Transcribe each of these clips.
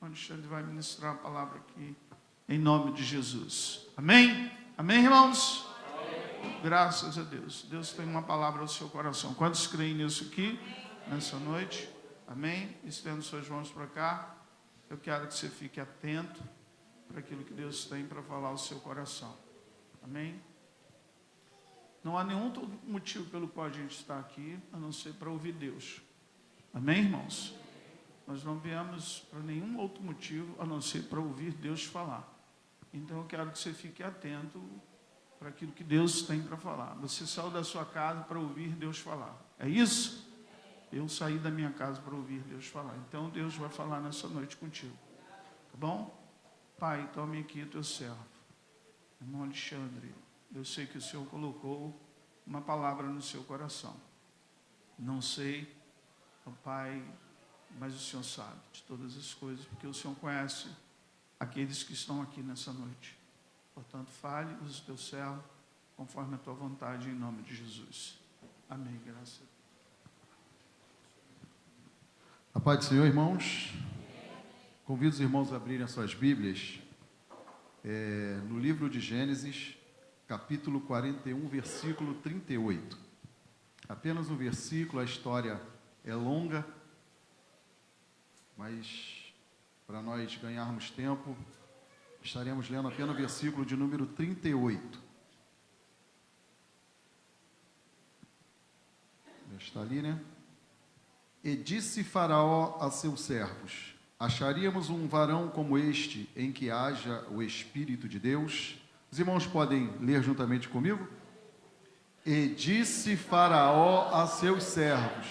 Alexandre vai ministrar a palavra aqui, em nome de Jesus. Amém? Amém, irmãos? Amém. Graças a Deus. Deus tem uma palavra ao seu coração. Quantos creem nisso aqui, nessa noite? Amém? Estendo suas mãos para cá. Eu quero que você fique atento para aquilo que Deus tem para falar ao seu coração. Amém? Não há nenhum motivo pelo qual a gente está aqui, a não ser para ouvir Deus. Amém, irmãos? Nós não viemos para nenhum outro motivo, a não ser para ouvir Deus falar. Então eu quero que você fique atento para aquilo que Deus tem para falar. Você saiu da sua casa para ouvir Deus falar. É isso? Eu saí da minha casa para ouvir Deus falar. Então Deus vai falar nessa noite contigo. Tá bom? Pai, tome aqui o teu servo. Irmão Alexandre, eu sei que o Senhor colocou uma palavra no seu coração. Não sei, ó Pai, mas o Senhor sabe de todas as coisas, porque o Senhor conhece aqueles que estão aqui nessa noite. Portanto, fale, use o teu servo, conforme a tua vontade, em nome de Jesus. Amém, graças a Deus. A paz do Senhor, irmãos. Convido os irmãos a abrirem as suas Bíblias no livro de Gênesis, capítulo 41, versículo 38. Apenas um versículo, a história é longa, mas para nós ganharmos tempo, estaremos lendo apenas o versículo de número 38. Está ali, né? E disse Faraó a seus servos: acharíamos um varão como este, em que haja o Espírito de Deus? Os irmãos podem ler juntamente comigo? E disse Faraó a seus servos: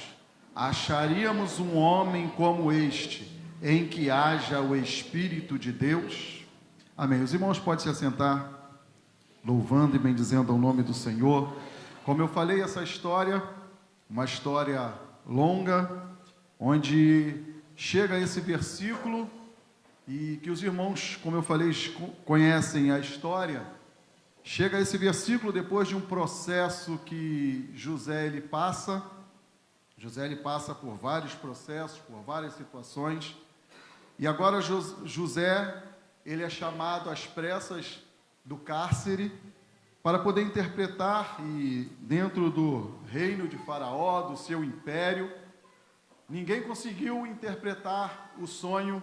acharíamos um homem como este, em que haja o Espírito de Deus? Amém. Os irmãos podem se assentar, louvando e bendizendo ao nome do Senhor. Como eu falei, essa história, uma história longa, onde chega esse versículo, e que os irmãos, como eu falei, conhecem a história. Chega esse versículo depois de um processo que José ele passa. José ele passa por vários processos, por várias situações, e agora José ele é chamado às pressas do cárcere para poder interpretar, e dentro do reino de Faraó, do seu império, ninguém conseguiu interpretar o sonho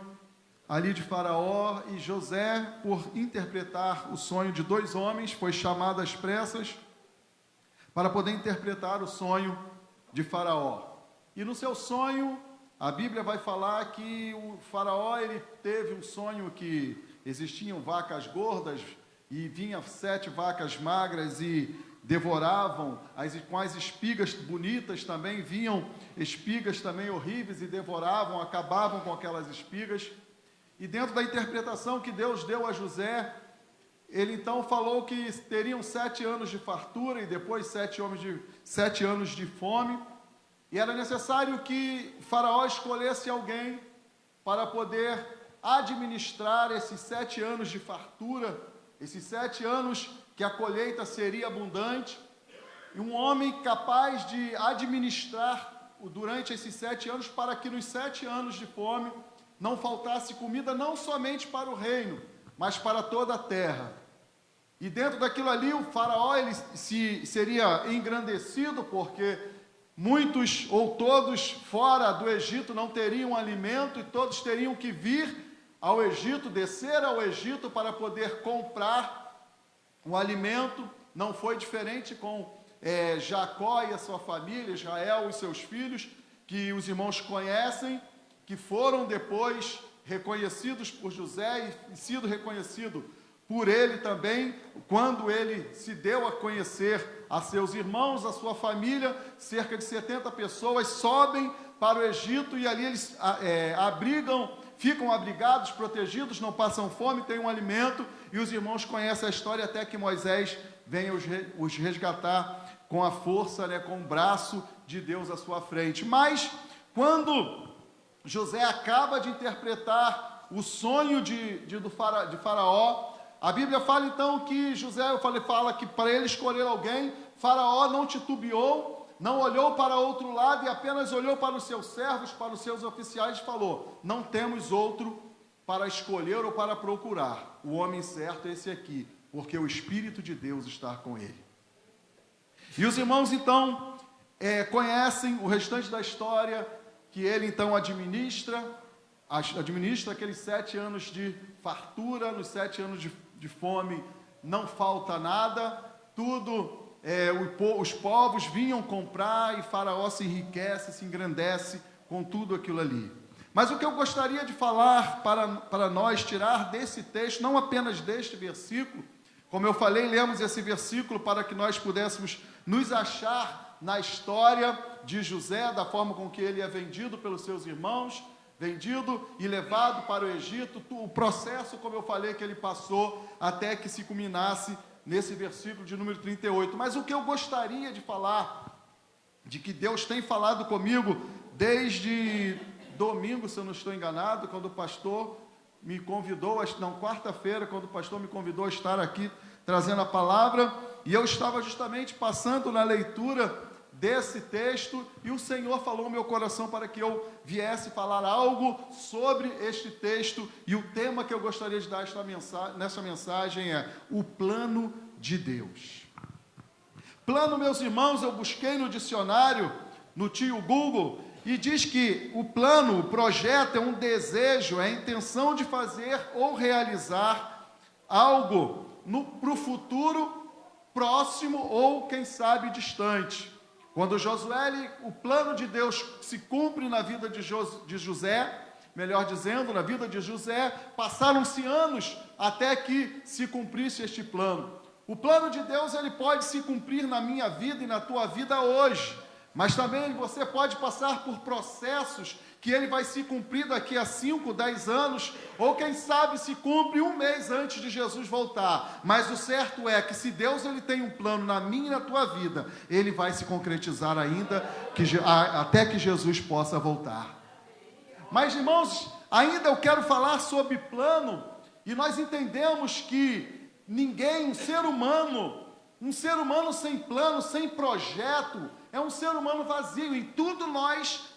ali de Faraó, e José, por interpretar o sonho de dois homens, foi chamado às pressas para poder interpretar o sonho de Faraó. E no seu sonho, a Bíblia vai falar que o Faraó ele teve um sonho que existiam vacas gordas e vinham 7 vacas magras e devoravam, com as espigas bonitas também, vinham espigas também horríveis e devoravam, acabavam com aquelas espigas. E dentro da interpretação que Deus deu a José, ele então falou que teriam 7 anos de fartura e depois 7 anos de fome, e era necessário que Faraó escolhesse alguém para poder administrar esses 7 anos de fartura, esses 7 anos que a colheita seria abundante, e um homem capaz de administrar durante esses 7 anos, para que nos 7 anos de fome não faltasse comida, não somente para o reino, mas para toda a terra. E dentro daquilo ali, o Faraó ele seria engrandecido, porque muitos ou todos fora do Egito não teriam alimento, e todos teriam que vir ao Egito, descer ao Egito para poder comprar o alimento. Não foi diferente com Jacó e a sua família, Israel e seus filhos, que os irmãos conhecem, que foram depois reconhecidos por José e sido reconhecido por ele também, quando ele se deu a conhecer a seus irmãos, a sua família. Cerca de 70 pessoas sobem para o Egito, e ali eles ficam abrigados, protegidos, não passam fome, têm um alimento, e os irmãos conhecem a história até que Moisés venha os resgatar com a força, com o braço de Deus à sua frente. Mas quando José acaba de interpretar o sonho de Faraó, a Bíblia fala então que José fala que para ele escolher alguém, Faraó não titubeou, não olhou para outro lado, e apenas olhou para os seus servos, para os seus oficiais, e falou: não temos outro para escolher ou para procurar. O homem certo é esse aqui, porque o Espírito de Deus está com ele. E os irmãos, então, conhecem o restante da história, que ele, então, administra aqueles 7 anos de fartura, nos 7 anos de fome não falta nada, tudo, os povos vinham comprar e Faraó se enriquece, se engrandece com tudo aquilo ali. Mas o que eu gostaria de falar para nós, tirar desse texto, não apenas deste versículo, como eu falei, lemos esse versículo para que nós pudéssemos nos achar na história de José, da forma com que ele é vendido pelos seus irmãos, vendido e levado para o Egito, o processo, como eu falei, que ele passou até que se culminasse nesse versículo de número 38. Mas o que eu gostaria de falar, de que Deus tem falado comigo desde domingo, se eu não estou enganado, quando o pastor me convidou, quarta-feira, quando o pastor me convidou a estar aqui trazendo a palavra, e eu estava justamente passando na leitura desse texto, e o Senhor falou no meu coração para que eu viesse falar algo sobre este texto, e o tema que eu gostaria de dar nessa mensagem é o plano de Deus. Plano, meus irmãos, eu busquei no dicionário, no tio Google, e diz que o plano, o projeto é um desejo, é a intenção de fazer ou realizar algo para o futuro próximo ou, quem sabe, distante. Quando Josué, o plano de Deus se cumpre na vida de José, melhor dizendo, na vida de José, passaram-se anos até que se cumprisse este plano. O plano de Deus, ele pode se cumprir na minha vida e na tua vida hoje, mas também você pode passar por processos que ele vai se cumprir daqui a 5, 10 anos, ou quem sabe se cumpre um mês antes de Jesus voltar. Mas o certo é que se Deus ele tem um plano na minha e na tua vida, ele vai se concretizar ainda, até que Jesus possa voltar. Mas, irmãos, ainda eu quero falar sobre plano, e nós entendemos que ninguém, um ser humano sem plano, sem projeto, é um ser humano vazio. Em tudo nós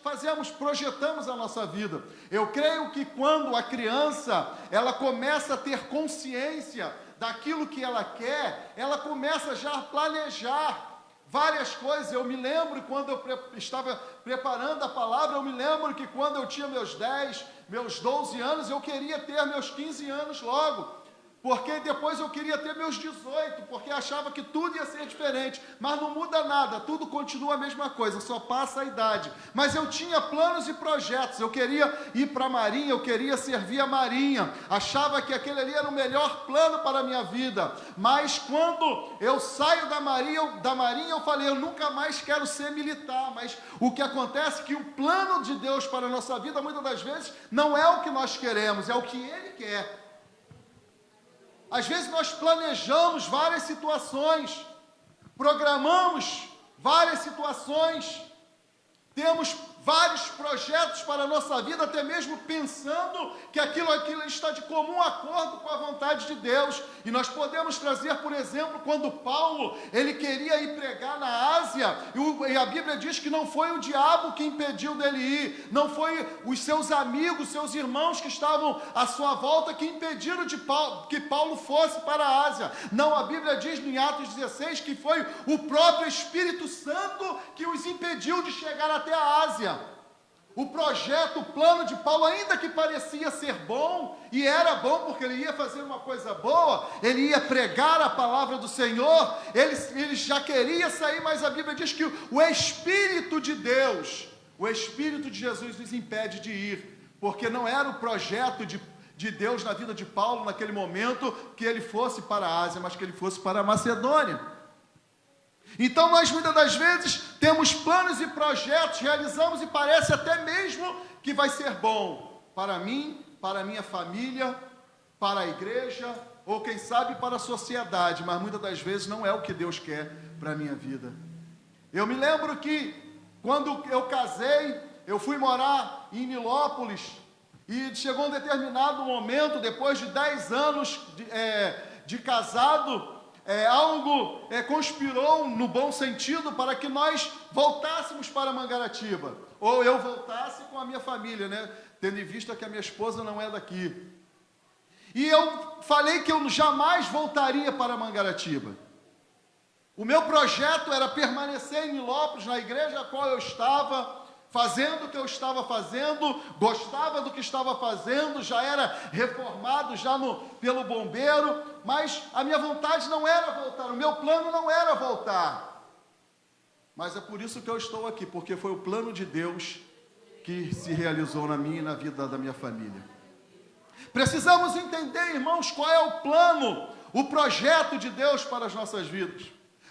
projetamos a nossa vida. Eu creio que quando a criança, ela começa a ter consciência daquilo que ela quer, ela começa já a planejar várias coisas. Eu me lembro quando eu estava preparando a palavra, eu me lembro que quando eu tinha meus 10, meus 12 anos, eu queria ter meus 15 anos logo. Porque depois eu queria ter meus 18, porque achava que tudo ia ser diferente. Mas não muda nada, tudo continua a mesma coisa, só passa a idade. Mas eu tinha planos e projetos, eu queria ir para a Marinha, eu queria servir a Marinha. Achava que aquele ali era o melhor plano para a minha vida. Mas quando eu saio da Marinha, eu falei, eu nunca mais quero ser militar. Mas o que acontece é que o plano de Deus para a nossa vida, muitas das vezes, não é o que nós queremos, é o que Ele quer. Às vezes nós planejamos várias situações, programamos várias situações, temos vários projetos para a nossa vida, até mesmo pensando que aquilo está de comum acordo com a vontade de Deus. E nós podemos trazer, por exemplo, quando Paulo, ele queria ir pregar na Ásia, e a Bíblia diz que não foi o diabo que impediu dele ir, não foi os seus amigos, seus irmãos que estavam à sua volta que impediram que Paulo fosse para a Ásia. Não, a Bíblia diz em Atos 16 que foi o próprio Espírito Santo que os impediu de chegar até a Ásia. O projeto, o plano de Paulo, ainda que parecia ser bom, e era bom porque ele ia fazer uma coisa boa, ele ia pregar a palavra do Senhor, ele já queria sair, mas a Bíblia diz que o Espírito de Deus, o Espírito de Jesus nos impede de ir, porque não era o projeto de Deus na vida de Paulo naquele momento que ele fosse para a Ásia, mas que ele fosse para a Macedônia. Então nós muitas das vezes temos planos e projetos, realizamos e parece até mesmo que vai ser bom para mim, para a minha família, para a igreja, ou quem sabe para a sociedade, mas muitas das vezes não é o que Deus quer para a minha vida. Eu me lembro que quando eu casei, eu fui morar em Nilópolis, e chegou um determinado momento, depois de 10 anos de casado, algo conspirou no bom sentido para que nós voltássemos para Mangaratiba, ou eu voltasse com a minha família, né? Tendo em vista que a minha esposa não é daqui. E eu falei que eu jamais voltaria para Mangaratiba. O meu projeto era permanecer em Nilópolis, na igreja a qual eu estava, fazendo o que eu estava fazendo, gostava do que estava fazendo, já era reformado pelo bombeiro, mas a minha vontade não era voltar, o meu plano não era voltar. Mas é por isso que eu estou aqui, porque foi o plano de Deus que se realizou na minha e na vida da minha família. Precisamos entender, irmãos, qual é o plano, o projeto de Deus para as nossas vidas.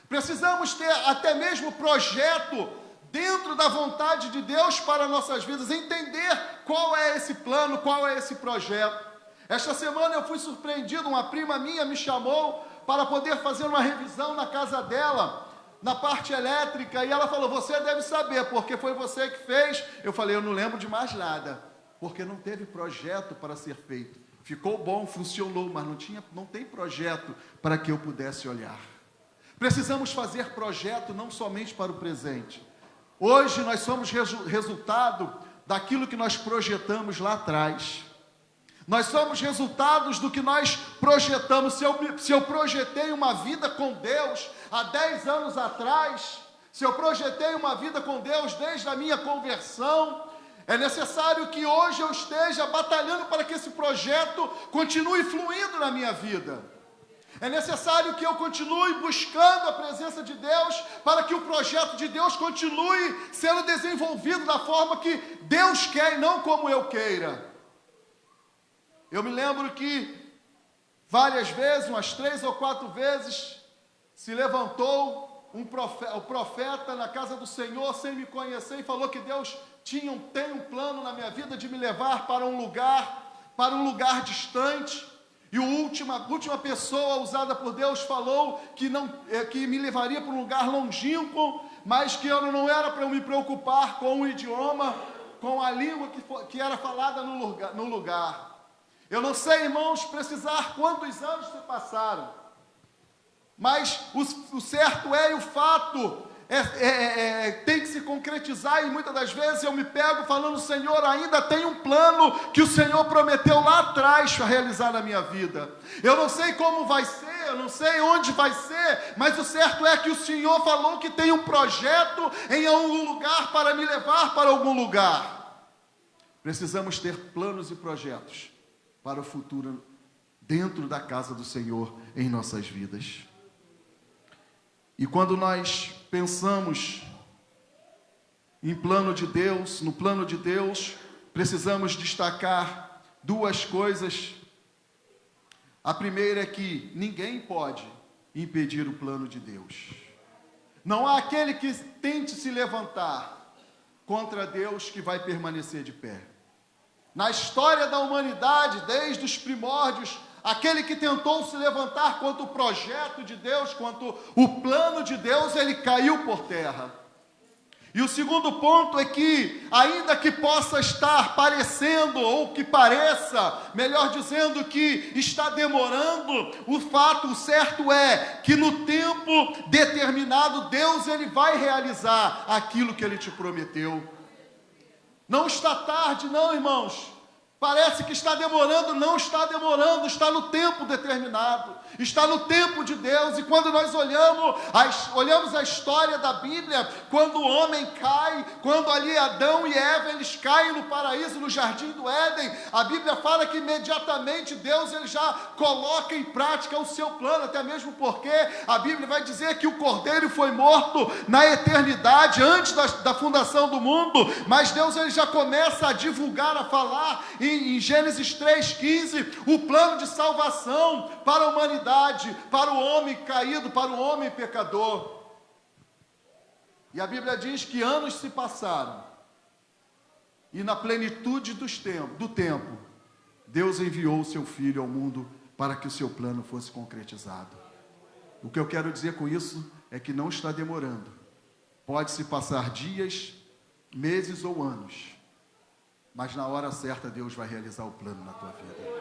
Precisamos ter até mesmo projeto dentro da vontade de Deus para nossas vidas, entender qual é esse plano, qual é esse projeto. Esta semana eu fui surpreendido, uma prima minha me chamou para poder fazer uma revisão na casa dela, na parte elétrica, e ela falou, você deve saber, porque foi você que fez. Eu falei, eu não lembro de mais nada, porque não teve projeto para ser feito. Ficou bom, funcionou, mas não tem projeto para que eu pudesse olhar. Precisamos fazer projeto não somente para o presente. Hoje nós somos resultado daquilo que nós projetamos lá atrás. Nós somos resultados do que nós projetamos. Se eu projetei uma vida com Deus há 10 anos atrás, se eu projetei uma vida com Deus desde a minha conversão, é necessário que hoje eu esteja batalhando para que esse projeto continue fluindo na minha vida. É necessário que eu continue buscando a presença de Deus para que o projeto de Deus continue sendo desenvolvido da forma que Deus quer e não como eu queira. Eu me lembro que várias vezes, umas 3 ou 4 vezes, se levantou o profeta na casa do Senhor sem me conhecer e falou que Deus tem um plano na minha vida de me levar para um lugar distante. E a última pessoa usada por Deus falou que me levaria para um lugar longínquo, mas que não era para eu me preocupar com o idioma, com a língua que era falada no lugar. Eu não sei, irmãos, precisar quantos anos se passaram, mas o certo é, e o fato tem que se concretizar, e muitas das vezes eu me pego falando, Senhor, ainda tem um plano que o Senhor prometeu lá atrás para realizar na minha vida. Eu não sei como vai ser, eu não sei onde vai ser, mas o certo é que o Senhor falou que tem um projeto em algum lugar para me levar para algum lugar. Precisamos ter planos e projetos para o futuro dentro da casa do Senhor em nossas vidas. E quando nós pensamos em plano de Deus, no plano de Deus, precisamos destacar 2 coisas. A primeira é que ninguém pode impedir o plano de Deus. Não há aquele que tente se levantar contra Deus que vai permanecer de pé. Na história da humanidade, desde os primórdios, aquele que tentou se levantar contra o projeto de Deus, contra o plano de Deus, ele caiu por terra. E o segundo ponto é que, ainda que possa estar parecendo, ou que pareça, melhor dizendo, que está demorando, o certo é que no tempo determinado, Deus ele vai realizar aquilo que ele te prometeu. Não está tarde, não, irmãos. Parece que está demorando, não está demorando, está no tempo determinado, está no tempo de Deus. E quando nós olhamos a história da Bíblia, quando o homem cai, quando ali Adão e Eva, eles caem no paraíso, no jardim do Éden, a Bíblia fala que imediatamente Deus ele já coloca em prática o seu plano, até mesmo porque a Bíblia vai dizer que o Cordeiro foi morto na eternidade, antes da fundação do mundo, mas Deus ele já começa a divulgar, a falar em Gênesis 3,15, o plano de salvação para a humanidade, para o homem caído, para o homem pecador. E a Bíblia diz que anos se passaram, e na plenitude do tempo, Deus enviou o seu Filho ao mundo para que o seu plano fosse concretizado. O que eu quero dizer com isso é que não está demorando. Pode-se passar dias, meses ou anos, mas na hora certa Deus vai realizar o plano na tua vida.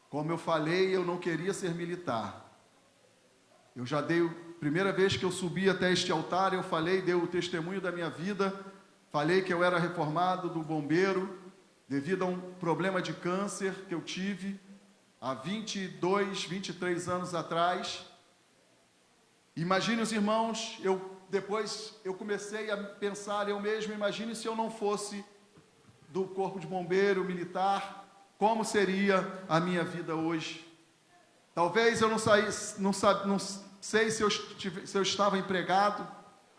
Como eu falei, eu não queria ser militar. Eu já primeira vez que eu subi até este altar, dei o testemunho da minha vida, falei que eu era reformado do bombeiro, devido a um problema de câncer que eu tive há 22, 23 anos atrás. Imagine os irmãos, depois eu comecei a pensar eu mesmo, imagine se eu não fosse do corpo de bombeiro militar, como seria a minha vida hoje? Talvez eu não sei se eu estava empregado,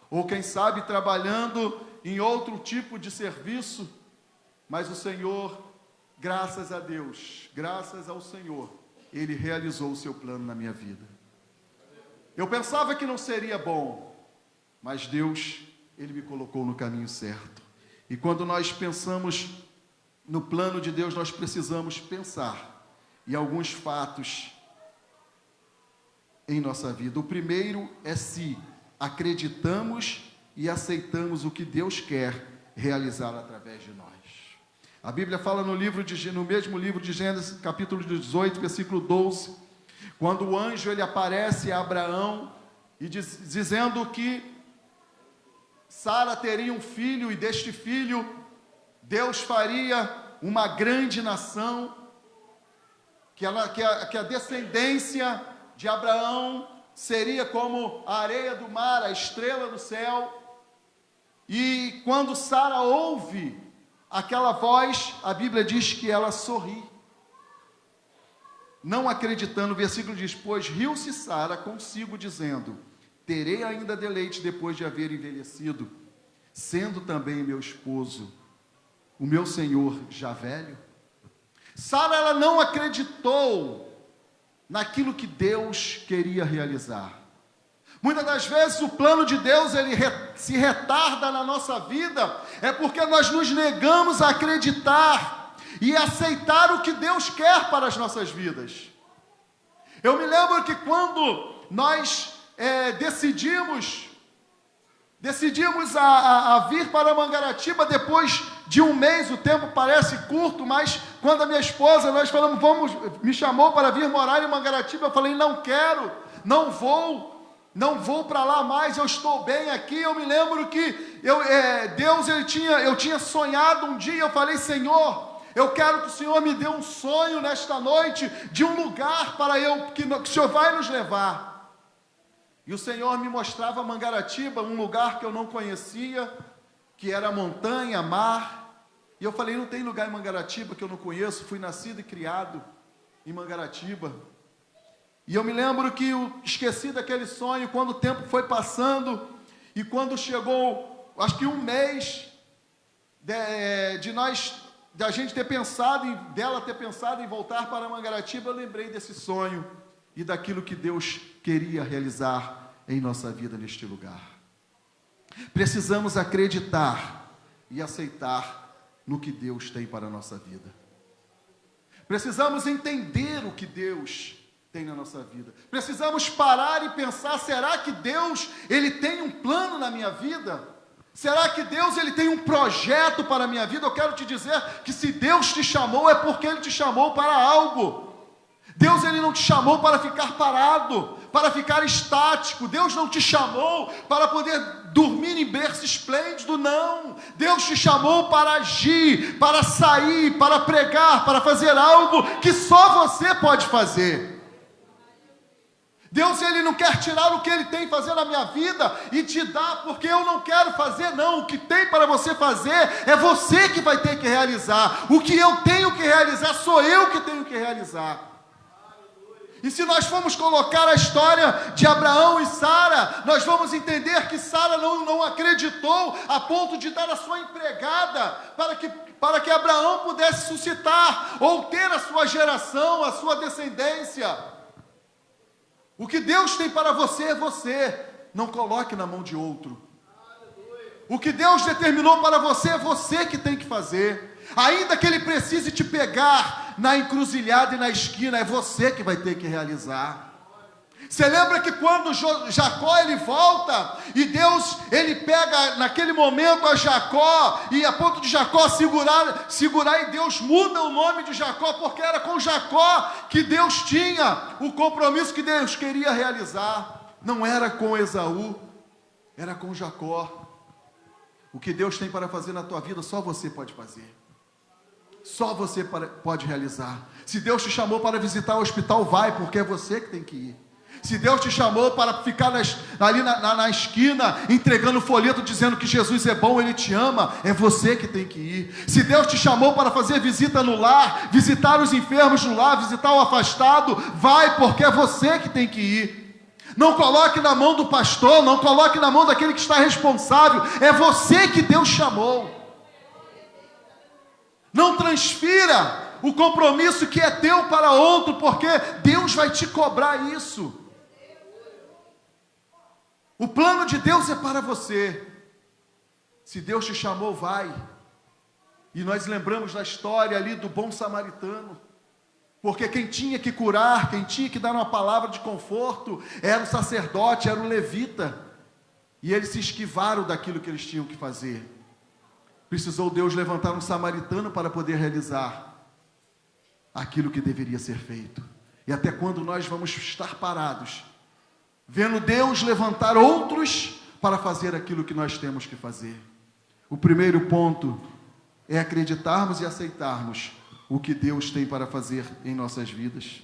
ou quem sabe trabalhando em outro tipo de serviço, mas o Senhor, graças a Deus, graças ao Senhor, Ele realizou o seu plano na minha vida. Eu pensava que não seria bom, mas Deus, Ele me colocou no caminho certo. E quando nós pensamos no plano de Deus, nós precisamos pensar em alguns fatos em nossa vida. O primeiro é se acreditamos e aceitamos o que Deus quer realizar através de nós. A Bíblia fala no mesmo livro de Gênesis, capítulo 18, versículo 12, quando o anjo ele aparece a Abraão e dizendo que Sara teria um filho, e deste filho Deus faria uma grande nação, que a descendência de Abraão seria como a areia do mar, a estrela do céu. E quando Sara ouve aquela voz, a Bíblia diz que ela sorri, não acreditando. O versículo diz: pois riu-se Sara consigo, dizendo: terei ainda deleite depois de haver envelhecido, sendo também meu esposo, o meu senhor já velho. Sara, ela não acreditou naquilo que Deus queria realizar. Muitas das vezes o plano de Deus ele se retarda na nossa vida, é porque nós nos negamos a acreditar e aceitar o que Deus quer para as nossas vidas. Eu me lembro que quando nós decidimos a vir para Mangaratiba, depois de um mês, o tempo parece curto, mas quando a minha esposa, nós falamos, me chamou para vir morar em Mangaratiba, eu falei, não quero, não vou para lá mais, eu estou bem aqui. Eu me lembro que eu tinha sonhado um dia, eu falei, Senhor, eu quero que o Senhor me dê um sonho nesta noite, de um lugar que o Senhor vai nos levar. E o Senhor me mostrava Mangaratiba, um lugar que eu não conhecia, que era montanha, mar. E eu falei, não tem lugar em Mangaratiba que eu não conheço, fui nascido e criado em Mangaratiba. E eu me lembro que eu esqueci daquele sonho, quando o tempo foi passando, e quando chegou, acho que um mês, da gente ter pensado, dela ter pensado em voltar para Mangaratiba, eu lembrei desse sonho, e daquilo que Deus queria realizar em nossa vida neste lugar. Precisamos acreditar e aceitar no que Deus tem para a nossa vida. Precisamos entender o que Deus tem na nossa vida. Precisamos parar e pensar, será que Deus, Ele tem um plano na minha vida? Será que Deus, Ele tem um projeto para a minha vida? Eu quero te dizer que se Deus te chamou, é porque Ele te chamou para algo. Deus, Ele não te chamou para ficar parado, para ficar estático. Deus não te chamou para poder dormir em berço esplêndido, não. Deus te chamou para agir, para sair, para pregar, para fazer algo que só você pode fazer. Deus, Ele não quer tirar o que Ele tem fazer na minha vida e te dar porque eu não quero fazer, não. O que tem para você fazer é você que vai ter que realizar. O que eu tenho que realizar, sou eu que tenho que realizar. E se nós formos colocar a história de Abraão e Sara, nós vamos entender que Sara não acreditou a ponto de dar a sua empregada para que Abraão pudesse suscitar ou ter a sua geração, a sua descendência. O que Deus tem para você é você, não coloque na mão de outro. O que Deus determinou para você é você que tem que fazer. Ainda que Ele precise te pegar na encruzilhada e na esquina, é você que vai ter que realizar. Você lembra que quando Jacó ele volta, e Deus ele pega naquele momento a Jacó, e a ponto de Jacó segurar, e Deus muda o nome de Jacó, porque era com Jacó que Deus tinha o compromisso que Deus queria realizar. Não era com Esaú, era com Jacó. O que Deus tem para fazer na tua vida, só você pode fazer. Só você pode realizar. Se Deus te chamou para visitar o hospital, vai, porque é você que tem que ir. Se Deus te chamou para ficar ali na esquina, entregando folheto, dizendo que Jesus é bom, Ele te ama, é você que tem que ir. Se Deus te chamou para fazer visita no lar, visitar os enfermos no lar, visitar o afastado, vai, porque é você que tem que ir. Não coloque na mão do pastor, não coloque na mão daquele que está responsável, é você que Deus chamou. Não transfira o compromisso que é teu para outro, porque Deus vai te cobrar isso. O plano de Deus é para você. Se Deus te chamou, vai. E nós lembramos da história ali do bom samaritano, porque quem tinha que curar, quem tinha que dar uma palavra de conforto, era o sacerdote, era o levita. E eles se esquivaram daquilo que eles tinham que fazer. Precisou Deus levantar um samaritano para poder realizar aquilo que deveria ser feito. E até quando nós vamos estar parados, vendo Deus levantar outros para fazer aquilo que nós temos que fazer? O primeiro ponto é acreditarmos e aceitarmos o que Deus tem para fazer em nossas vidas.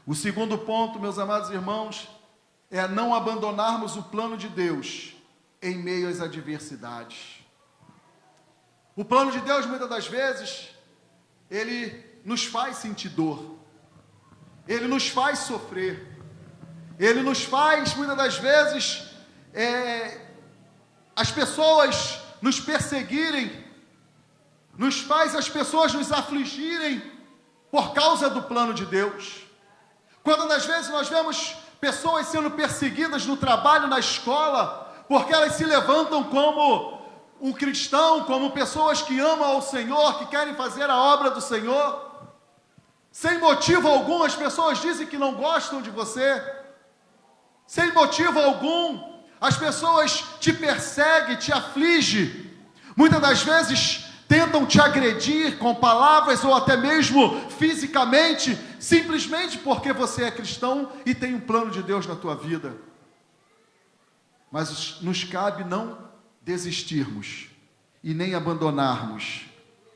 O segundo ponto, meus amados irmãos, é não abandonarmos o plano de Deus em meio às adversidades. O plano de Deus, muitas das vezes, ele nos faz sentir dor, ele nos faz sofrer, ele nos faz, muitas das vezes, as pessoas nos perseguirem, nos faz as pessoas nos afligirem por causa do plano de Deus. Quando das vezes nós vemos pessoas sendo perseguidas no trabalho, na escola, porque elas se levantam como um cristão, como pessoas que amam ao Senhor, que querem fazer a obra do Senhor, sem motivo algum, as pessoas dizem que não gostam de você, sem motivo algum, as pessoas te perseguem, te afligem, muitas das vezes tentam te agredir com palavras ou até mesmo fisicamente, simplesmente porque você é cristão e tem um plano de Deus na tua vida. Mas nos cabe não desistirmos e nem abandonarmos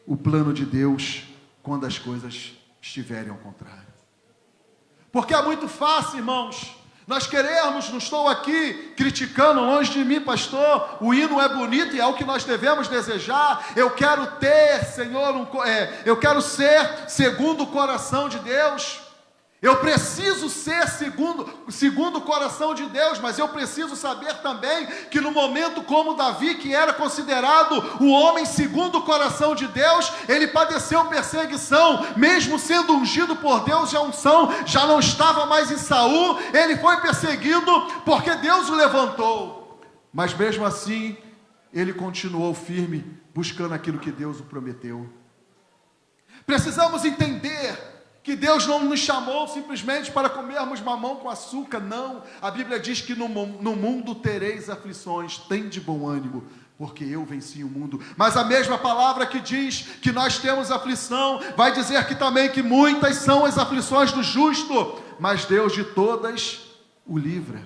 o plano de Deus quando as coisas estiverem ao contrário. Porque é muito fácil, irmãos, nós queremos, não estou aqui criticando, longe de mim, pastor, o hino é bonito e é o que nós devemos desejar. Eu quero ter, Senhor, eu quero ser segundo o coração de Deus. Eu preciso ser segundo o coração de Deus, mas eu preciso saber também que no momento como Davi, que era considerado o homem segundo o coração de Deus, ele padeceu perseguição, mesmo sendo ungido por Deus, e a unção já não estava mais em Saul, ele foi perseguido porque Deus o levantou. Mas mesmo assim, ele continuou firme, buscando aquilo que Deus o prometeu. Precisamos entender que Deus não nos chamou simplesmente para comermos mamão com açúcar, não. A Bíblia diz que no mundo tereis aflições, tem de bom ânimo, porque eu venci o mundo. Mas a mesma palavra que diz que nós temos aflição, vai dizer que também que muitas são as aflições do justo, mas Deus de todas o livra.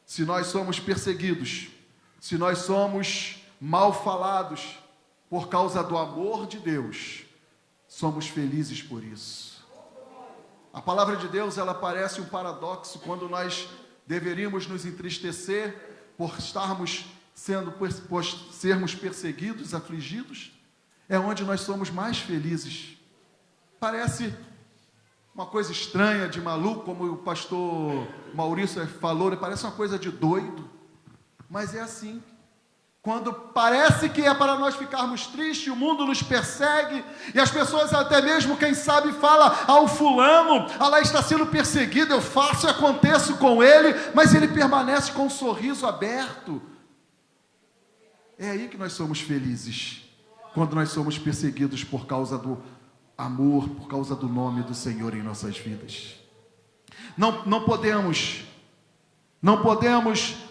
Se nós somos perseguidos, se nós somos mal falados por causa do amor de Deus, somos felizes por isso. A palavra de Deus, ela parece um paradoxo quando nós deveríamos nos entristecer por sermos perseguidos, afligidos. É onde nós somos mais felizes. Parece uma coisa estranha, de maluco, como o pastor Maurício falou, parece uma coisa de doido, mas é assim. Quando parece que é para nós ficarmos tristes, o mundo nos persegue, e as pessoas até mesmo, quem sabe, fala ao fulano, lá está sendo perseguido, eu faço e aconteço com ele, mas ele permanece com um sorriso aberto. É aí que nós somos felizes, quando nós somos perseguidos por causa do amor, por causa do nome do Senhor em nossas vidas. Não podemos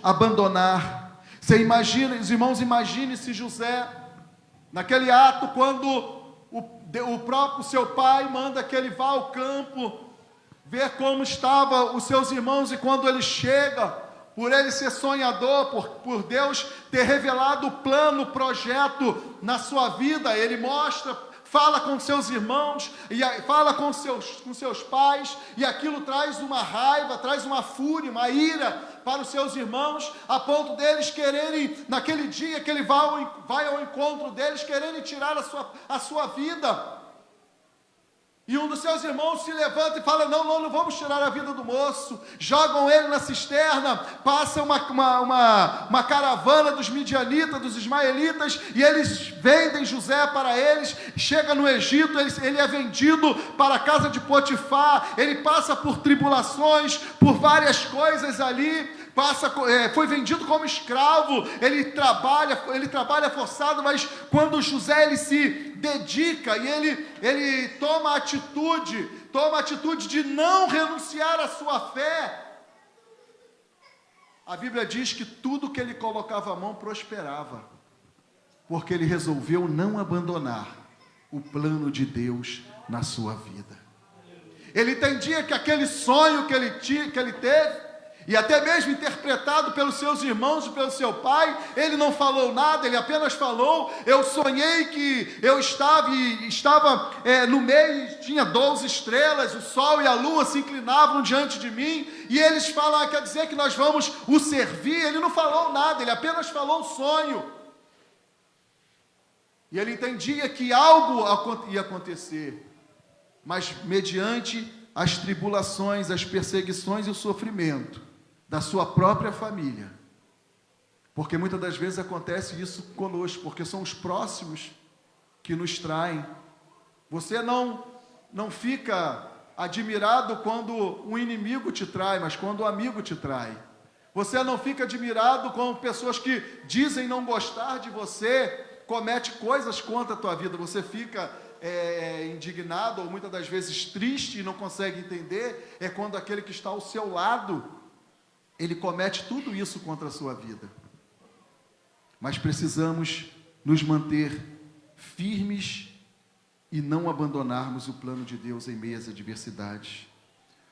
abandonar. Você imagina, os irmãos, imagine-se José, naquele ato, quando o próprio seu pai manda que ele vá ao campo, ver como estavam os seus irmãos, e quando ele chega, por ele ser sonhador, por Deus ter revelado o plano, o projeto na sua vida. Ele mostra, fala com seus irmãos, e fala com seus pais, e aquilo traz uma raiva, traz uma fúria, uma ira para os seus irmãos, a ponto deles quererem, naquele dia que ele vai ao encontro deles, quererem tirar a sua vida. E um dos seus irmãos se levanta e fala: não vamos tirar a vida do moço. Jogam ele na cisterna, passa uma caravana dos midianitas, dos ismaelitas, e eles vendem José para eles. Chega no Egito, ele é vendido para a casa de Potifar, ele passa por tribulações, por várias coisas ali. Foi vendido como escravo, ele trabalha forçado, mas quando José ele se dedica e ele toma a atitude de não renunciar à sua fé, a Bíblia diz que tudo que ele colocava a mão prosperava, porque ele resolveu não abandonar o plano de Deus na sua vida. Ele entendia que aquele sonho que ele teve, e até mesmo interpretado pelos seus irmãos e pelo seu pai, ele não falou nada, ele apenas falou: eu sonhei que eu estava no meio, tinha 12 estrelas, o sol e a lua se inclinavam diante de mim, e eles falam: quer dizer que nós vamos o servir? Ele não falou nada, ele apenas falou o sonho, e ele entendia que algo ia acontecer, mas mediante as tribulações, as perseguições e o sofrimento da sua própria família, porque muitas das vezes acontece isso conosco, porque são os próximos que nos traem. Você não fica admirado quando um inimigo te trai, mas quando um amigo te trai. Você não fica admirado com pessoas que dizem não gostar de você, comete coisas contra a tua vida. Você fica indignado, ou muitas das vezes triste, e não consegue entender, é quando aquele que está ao seu lado, ele comete tudo isso contra a sua vida. Mas precisamos nos manter firmes e não abandonarmos o plano de Deus em meio às adversidades.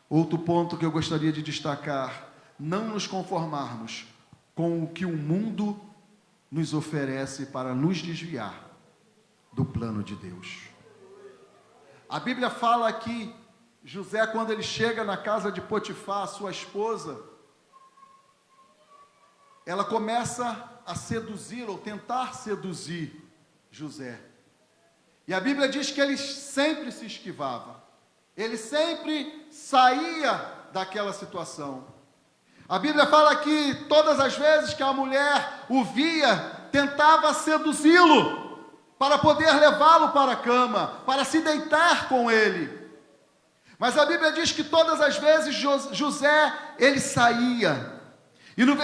Outro ponto que eu gostaria de destacar: não nos conformarmos com o que o mundo nos oferece para nos desviar do plano de Deus. A Bíblia fala que José, quando ele chega na casa de Potifar, sua esposa, ela começa a seduzir, ou tentar seduzir José. E a Bíblia diz que ele sempre se esquivava, ele sempre saía daquela situação. A Bíblia fala que todas as vezes que a mulher o via, tentava seduzi-lo, para poder levá-lo para a cama, para se deitar com ele. Mas a Bíblia diz que todas as vezes José, ele saía. E no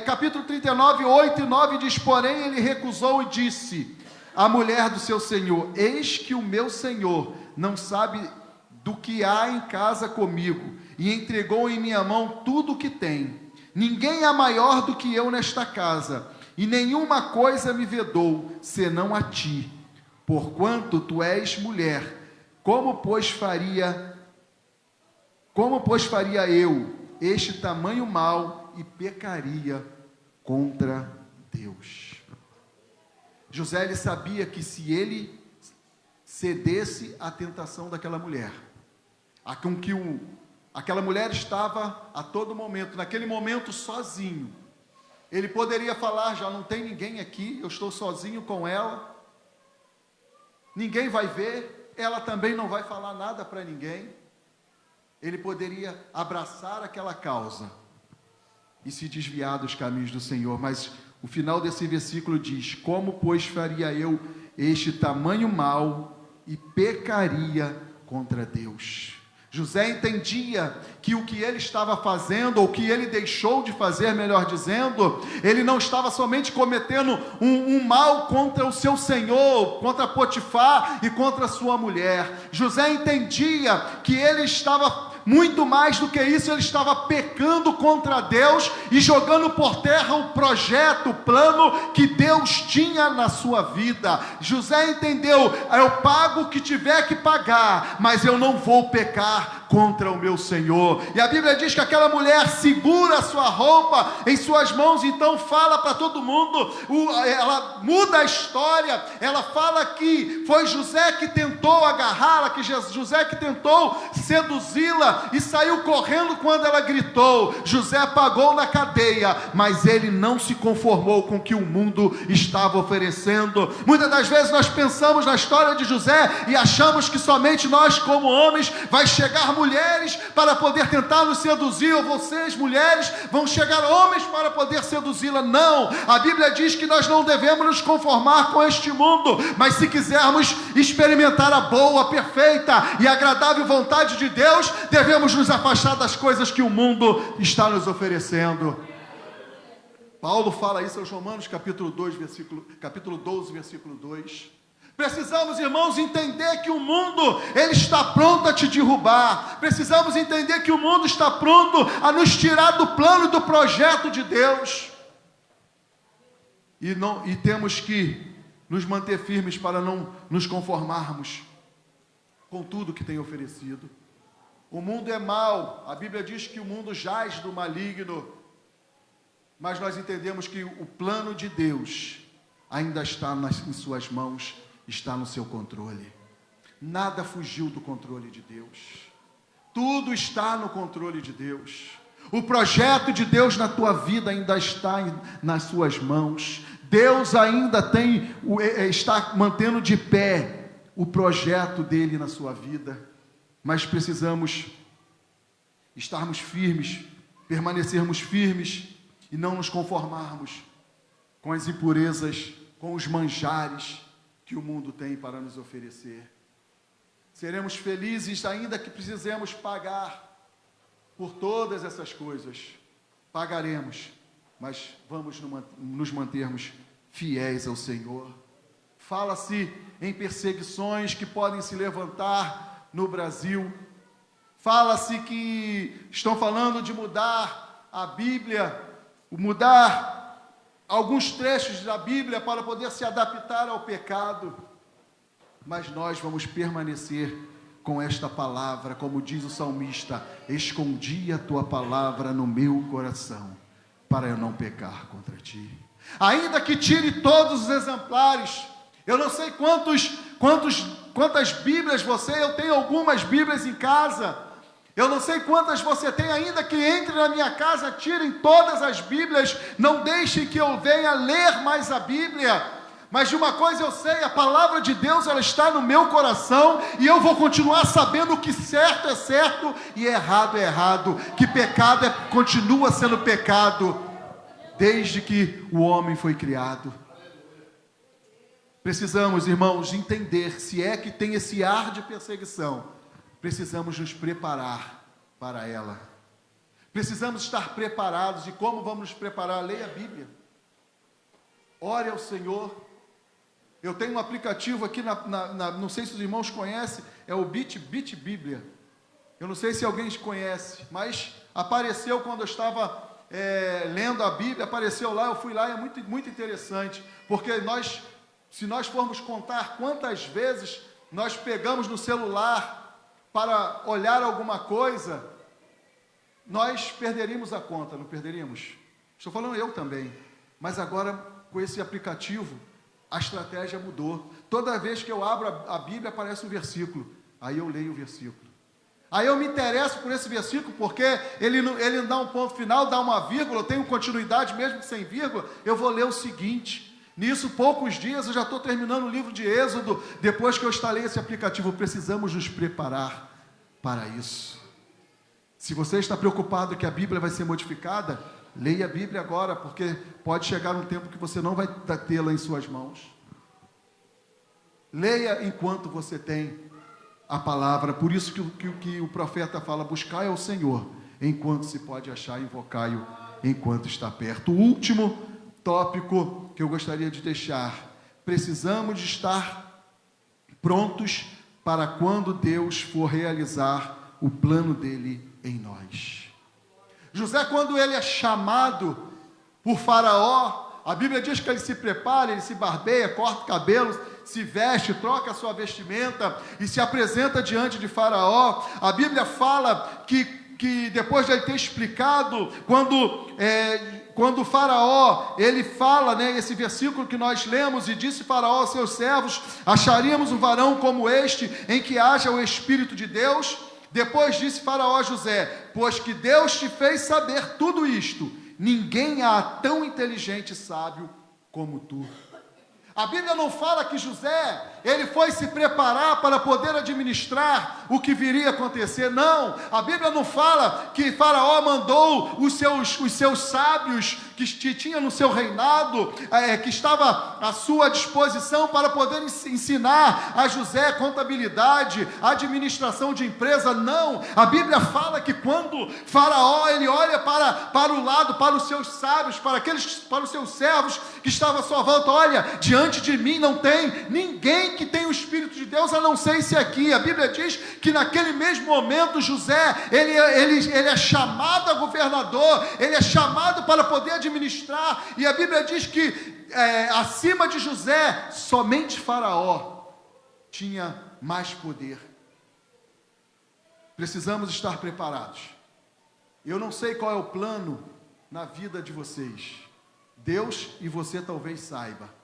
capítulo 39, 8 e 9 diz: porém ele recusou e disse à mulher do seu senhor: eis que o meu senhor não sabe do que há em casa comigo, e entregou em minha mão tudo o que tem. Ninguém é maior do que eu nesta casa, e nenhuma coisa me vedou, senão a ti, porquanto tu és mulher. Como pois faria eu este tamanho mal e pecaria contra Deus? José, ele sabia que se ele cedesse à tentação daquela mulher, aquela mulher estava a todo momento, naquele momento sozinho, ele poderia falar: já não tem ninguém aqui, eu estou sozinho com ela, ninguém vai ver, ela também não vai falar nada para ninguém. Ele poderia abraçar aquela causa e se desviar dos caminhos do Senhor, mas o final desse versículo diz: como pois faria eu este tamanho mal e pecaria contra Deus? José entendia que o que ele estava fazendo, ou o que ele deixou de fazer, melhor dizendo, ele não estava somente cometendo um mal contra o seu senhor, contra Potifar e contra a sua mulher. José entendia que ele estava, muito mais do que isso, ele estava pecando contra Deus e jogando por terra o projeto, o plano que Deus tinha na sua vida. José entendeu: eu pago o que tiver que pagar, mas eu não vou pecar contra o meu Senhor. E a Bíblia diz que aquela mulher segura a sua roupa em suas mãos, então fala para todo mundo, ela muda a história, ela fala que foi José que tentou agarrá-la, que José que tentou seduzi-la e saiu correndo quando ela gritou. José pagou na cadeia, mas ele não se conformou com o que o mundo estava oferecendo. Muitas das vezes nós pensamos na história de José e achamos que somente nós como homens vai chegar mulheres para poder tentar nos seduzir, ou vocês mulheres vão chegar homens para poder seduzi-la. Não, a Bíblia diz que nós não devemos nos conformar com este mundo, mas se quisermos experimentar a boa, perfeita e agradável vontade de Deus, devemos nos afastar das coisas que o mundo está nos oferecendo. Paulo fala isso aos Romanos, capítulo 12, versículo 2. Precisamos, irmãos, entender que o mundo, ele está pronto a te derrubar. Precisamos entender que o mundo está pronto a nos tirar do plano e do projeto de Deus. E temos que nos manter firmes para não nos conformarmos com tudo que tem oferecido. O mundo é mau, a Bíblia diz que o mundo jaz do maligno, mas nós entendemos que o plano de Deus ainda está em suas mãos, está no seu controle. Nada fugiu do controle de Deus. Tudo está no controle de Deus. O projeto de Deus na tua vida ainda está nas suas mãos. Deus ainda está mantendo de pé o projeto dele na sua vida. Mas precisamos estarmos firmes, permanecermos firmes e não nos conformarmos com as impurezas, com os manjares que o mundo tem para nos oferecer. Seremos felizes ainda que precisemos pagar por todas essas coisas. Pagaremos, mas vamos nos mantermos fiéis ao Senhor. Fala-se em perseguições que podem se levantar no Brasil. Fala-se que estão falando de mudar a Bíblia, mudar alguns trechos da Bíblia para poder se adaptar ao pecado, mas nós vamos permanecer com esta palavra, como diz o salmista: escondi a tua palavra no meu coração, para eu não pecar contra ti. Ainda que tire todos os exemplares, eu não sei quantas Bíblias eu tenho algumas Bíblias em casa. Eu não sei quantas você tem, ainda que entre na minha casa, tirem todas as Bíblias, não deixem que eu venha ler mais a Bíblia. Mas de uma coisa eu sei, a palavra de Deus, ela está no meu coração, e eu vou continuar sabendo que certo é certo e errado é errado, que pecado continua sendo pecado, desde que o homem foi criado. Precisamos, irmãos, entender, se é que tem esse ar de perseguição, precisamos nos preparar para ela. Precisamos estar preparados. E como vamos nos preparar? Leia a Bíblia. Ore ao Senhor. Eu tenho um aplicativo aqui, não sei se os irmãos conhecem, é o Bit Bíblia. Eu não sei se alguém conhece, mas apareceu quando eu estava lendo a Bíblia, apareceu lá, eu fui lá, e é muito, muito interessante, porque se nós formos contar quantas vezes nós pegamos no celular para olhar alguma coisa, nós perderíamos a conta, não perderíamos? Estou falando eu também, mas agora com esse aplicativo, a estratégia mudou. Toda vez que eu abro a Bíblia, aparece um versículo, aí eu leio o versículo. Aí eu me interesso por esse versículo, porque ele dá um ponto final, dá uma vírgula, eu tenho continuidade mesmo que sem vírgula, eu vou ler o seguinte. Nisso, poucos dias, eu já estou terminando o livro de Êxodo, depois que eu instalei esse aplicativo. Precisamos nos preparar para isso. Se você está preocupado que a Bíblia vai ser modificada, leia a Bíblia agora, porque pode chegar um tempo que você não vai tê-la em suas mãos. Leia enquanto você tem a palavra. Por isso que o profeta fala: buscai ao Senhor enquanto se pode achar, invocai-o enquanto está perto. O último tópico que eu gostaria de deixar: precisamos de estar prontos para quando Deus for realizar o plano dele em nós. José, quando ele é chamado por Faraó, A Bíblia diz que ele se prepara, ele se barbeia, corta cabelos, se veste, troca a sua vestimenta e se apresenta diante de Faraó. A Bíblia fala que depois de ele ter explicado, quando Faraó, ele fala, né, esse versículo que nós lemos, e disse Faraó aos seus servos: acharíamos um varão como este, em que haja o Espírito de Deus? Depois disse Faraó a José: pois que Deus te fez saber tudo isto, ninguém há tão inteligente e sábio como tu. A Bíblia não fala que José, ele foi se preparar para poder administrar o que viria a acontecer, não. A Bíblia não fala que Faraó mandou os seus sábios que tinha no seu reinado, que estava à sua disposição para poder ensinar a José contabilidade, administração de empresa, não. A Bíblia fala que quando Faraó, ele olha para o lado, para os seus sábios, para os seus servos que estavam à sua volta: olha, diante de mim não tem ninguém que tenha o Espírito de Deus, a não ser esse aqui. A Bíblia diz que naquele mesmo momento José, ele é chamado a governador, ele é chamado para poder administrar, e a Bíblia diz que acima de José, somente Faraó tinha mais poder. Precisamos estar preparados. Eu não sei qual é o plano na vida de vocês. Deus e você talvez saiba.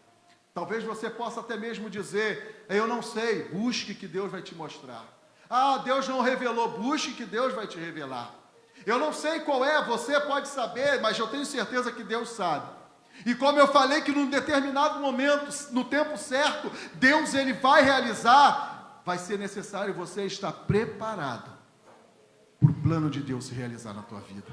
Talvez você possa até mesmo dizer: eu não sei. Busque que Deus vai te mostrar. Ah, Deus não revelou. Busque que Deus vai te revelar. Eu não sei qual é, você pode saber, mas eu tenho certeza que Deus sabe. E como eu falei que num determinado momento, no tempo certo, Deus ele vai realizar, vai ser necessário você estar preparado para o plano de Deus se realizar na tua vida.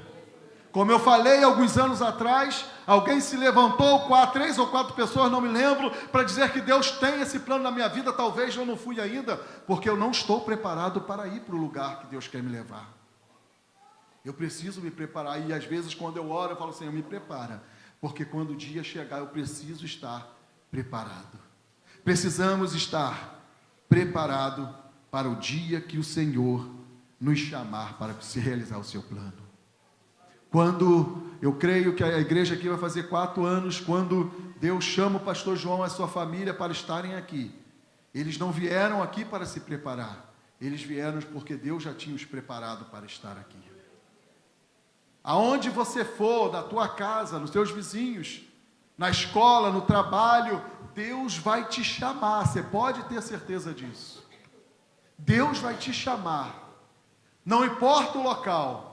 Como eu falei alguns anos atrás, alguém se levantou, 3 ou 4 pessoas, não me lembro, para dizer que Deus tem esse plano na minha vida. Talvez eu não fui ainda, porque eu não estou preparado para ir para o lugar que Deus quer me levar. Eu preciso me preparar, e às vezes quando eu oro, eu falo: Senhor, me prepara, porque quando o dia chegar, eu preciso estar preparado. Precisamos estar preparados para o dia que o Senhor nos chamar para se realizar o seu plano. Quando eu creio que a igreja aqui vai fazer 4 anos, quando Deus chama o pastor João e a sua família para estarem aqui, eles não vieram aqui para se preparar, eles vieram porque Deus já tinha os preparado para estar aqui. Aonde você for, na tua casa, nos teus vizinhos, na escola, no trabalho, Deus vai te chamar, você pode ter certeza disso. Deus vai te chamar, não importa o local,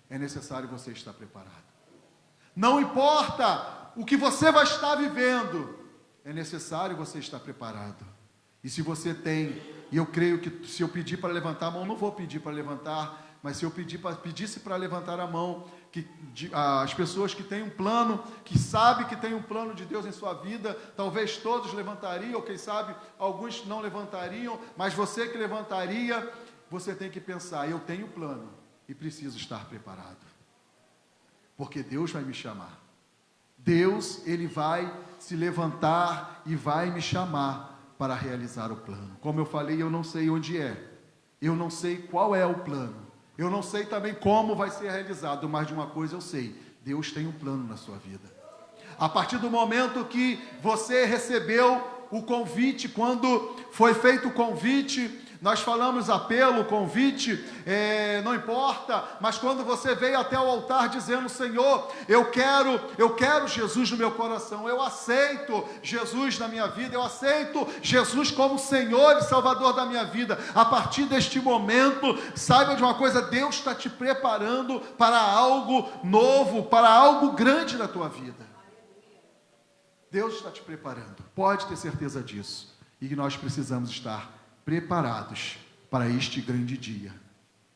é necessário você estar preparado. Não importa o que você vai estar vivendo, é necessário você estar preparado. E se você tem, e eu creio que se eu pedir para levantar a mão, não vou pedir para levantar, mas se eu pedisse para levantar a mão, as pessoas que têm um plano, que sabem que tem um plano de Deus em sua vida, talvez todos levantariam, ou quem sabe alguns não levantariam, mas você que levantaria, você tem que pensar: eu tenho plano e preciso estar preparado, porque Deus vai me chamar. Deus, ele vai se levantar e vai me chamar para realizar o plano. Como eu falei, eu não sei onde é, eu não sei qual é o plano, eu não sei também como vai ser realizado, mas de uma coisa eu sei: Deus tem um plano na sua vida. A partir do momento que você recebeu o convite, quando foi feito o convite, nós falamos apelo, convite, não importa, mas quando você veio até o altar dizendo: Senhor, eu quero Jesus no meu coração, eu aceito Jesus na minha vida, eu aceito Jesus como Senhor e Salvador da minha vida. A partir deste momento, saiba de uma coisa: Deus está te preparando para algo novo, para algo grande na tua vida. Deus está te preparando, pode ter certeza disso, e que nós precisamos estar preparados para este grande dia,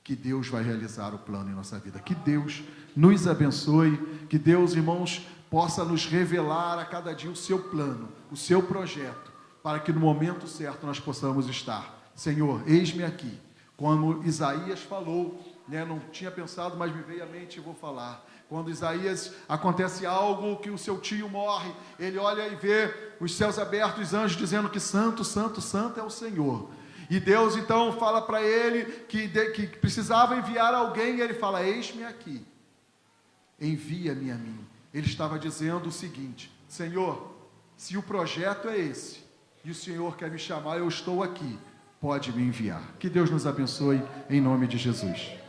que Deus vai realizar o plano em nossa vida. Que Deus nos abençoe, que Deus, irmãos, possa nos revelar a cada dia o seu plano, o seu projeto, para que no momento certo nós possamos estar: Senhor, eis-me aqui. Como Isaías falou, não tinha pensado, mas me veio à mente e vou falar. Quando Isaías, acontece algo, que o seu tio morre, ele olha e vê os céus abertos, os anjos dizendo que santo, santo, santo é o Senhor. E Deus então fala para ele que precisava enviar alguém, e ele fala: eis-me aqui, envia-me a mim. Ele estava dizendo o seguinte: Senhor, se o projeto é esse, e o Senhor quer me chamar, eu estou aqui, pode me enviar. Que Deus nos abençoe, em nome de Jesus.